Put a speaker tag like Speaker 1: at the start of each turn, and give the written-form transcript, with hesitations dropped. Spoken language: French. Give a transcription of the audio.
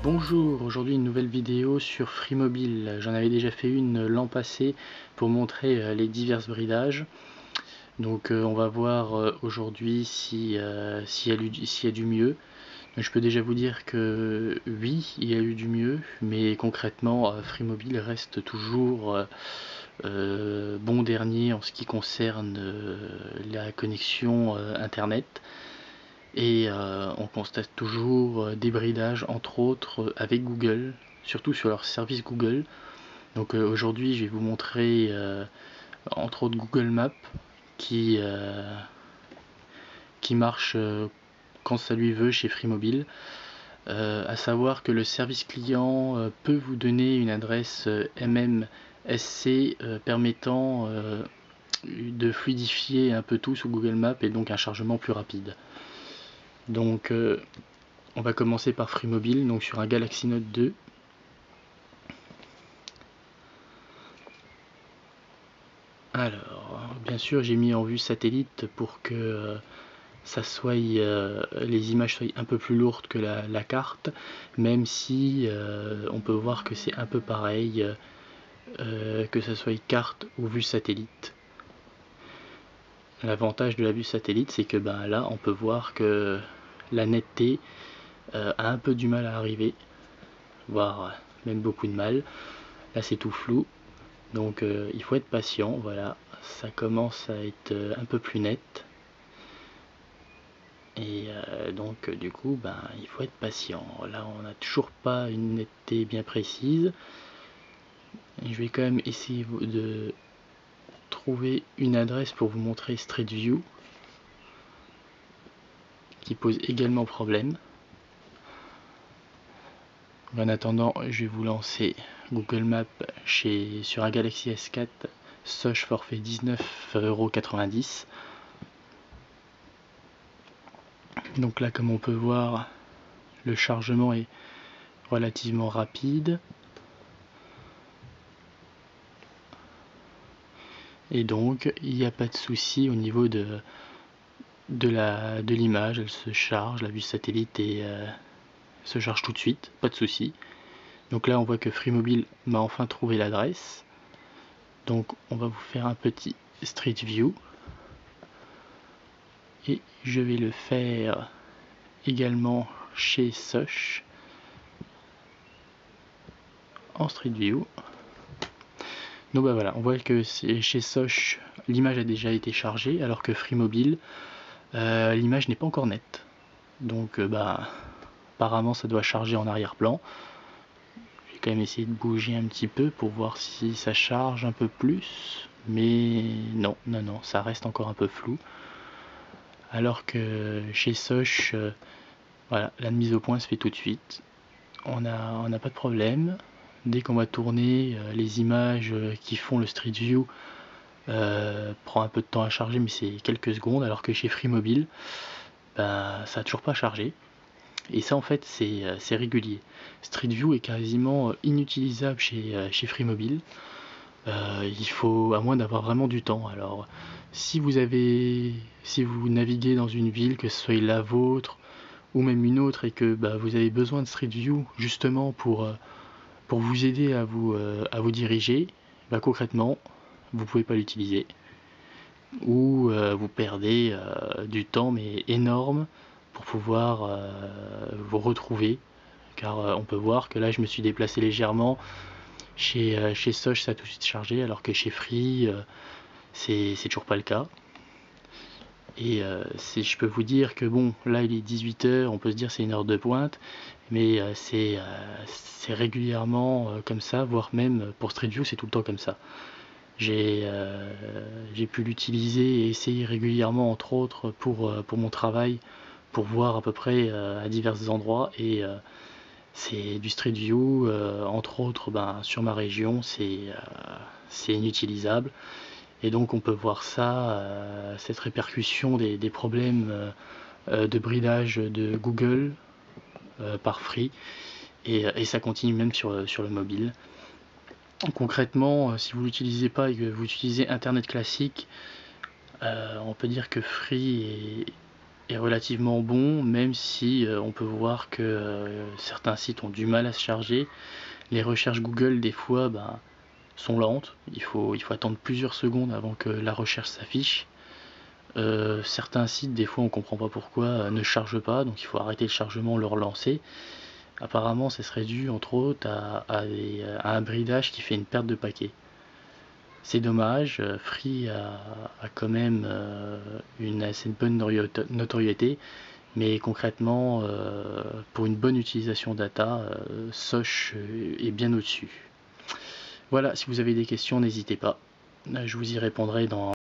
Speaker 1: Bonjour, aujourd'hui une nouvelle vidéo sur Free Mobile. J'en avais déjà fait une l'an passé pour montrer les divers bridages. Donc on va voir aujourd'hui s'il y a du mieux. Donc, je peux déjà vous dire que oui, il y a eu du mieux, mais concrètement Free Mobile reste toujours bon dernier en ce qui concerne la connexion internet. Et on constate toujours des bridages, entre autres avec Google, surtout sur leur service Google. Donc aujourd'hui je vais vous montrer entre autres Google Maps qui marche quand ça lui veut chez Free Mobile. À savoir que le service client peut vous donner une adresse MMSC permettant de fluidifier un peu tout sous Google Maps et donc un chargement plus rapide. Donc on va commencer par Free Mobile, donc sur un Galaxy Note 2. Alors, bien sûr, j'ai mis en vue satellite pour que ça soit les images soient un peu plus lourdes que la carte, même si on peut voir que c'est un peu pareil, que ça soit carte ou vue satellite. L'avantage de la vue satellite, c'est que là, on peut voir que la netteté a un peu du mal à arriver, voire même beaucoup de mal. Là, c'est tout flou. Donc il faut être patient, voilà, ça commence à être un peu plus net. Et donc du coup, il faut être patient. Là, on n'a toujours pas une netteté bien précise. Et je vais quand même essayer de trouver une adresse pour vous montrer Street View, qui pose également problème. En attendant, je vais vous lancer Google Maps sur un Galaxy S4 Soch forfait 19,90 €. Donc là, comme on peut voir, le chargement est relativement rapide. Et donc, il n'y a pas de souci au niveau de l'image. Elle se charge, la vue satellite se charge tout de suite, pas de souci. Donc là, on voit que Free Mobile m'a enfin trouvé l'adresse. Donc, on va vous faire un petit Street View. Et je vais le faire également chez Soch en Street View. Donc voilà, on voit que chez Soch l'image a déjà été chargée, alors que Free Mobile l'image n'est pas encore nette. Donc apparemment ça doit charger en arrière-plan. Je vais quand même essayer de bouger un petit peu pour voir si ça charge un peu plus, mais non, ça reste encore un peu flou. Alors que chez Soch, voilà, la mise au point se fait tout de suite. On n'a pas de problème. Dès qu'on va tourner, les images qui font le Street View prend un peu de temps à charger, mais c'est quelques secondes, alors que chez Free Mobile, ça n'a toujours pas chargé. Et ça, en fait, c'est régulier. Street View est quasiment inutilisable chez Free Mobile. Il faut, à moins d'avoir vraiment du temps. Alors, si vous naviguez dans une ville, que ce soit la vôtre ou même une autre, et que vous avez besoin de Street View justement pour vous aider à vous diriger, concrètement, vous pouvez pas l'utiliser. Ou vous perdez du temps, mais énorme, pour pouvoir vous retrouver. Car on peut voir que là, je me suis déplacé légèrement. Chez Soch, ça a tout de suite chargé, alors que chez Free, c'est toujours pas le cas. Et je peux vous dire que bon, là il est 18 h, on peut se dire c'est une heure de pointe, mais c'est régulièrement comme ça, voire même pour Street View c'est tout le temps comme ça. J'ai pu l'utiliser et essayer régulièrement, entre autres pour mon travail, pour voir à peu près à divers endroits, et c'est du Street View, entre autres sur ma région, c'est inutilisable. Et donc on peut voir ça, cette répercussion des problèmes de bridage de Google par Free, et ça continue même sur le mobile. Concrètement, si vous l'utilisez pas et que vous utilisez Internet classique, on peut dire que Free est relativement bon, même si on peut voir que certains sites ont du mal à se charger. Les recherches Google des fois sont lentes, il faut attendre plusieurs secondes avant que la recherche s'affiche. Certains sites des fois on comprend pas pourquoi ne chargent pas, donc il faut arrêter le chargement, le relancer. Apparemment ça serait dû entre autres à un bridage qui fait une perte de paquets. C'est dommage, Free a quand même une assez bonne notoriété, mais concrètement, pour une bonne utilisation data, Soch est bien au-dessus. Voilà, si vous avez des questions, n'hésitez pas, je vous y répondrai dans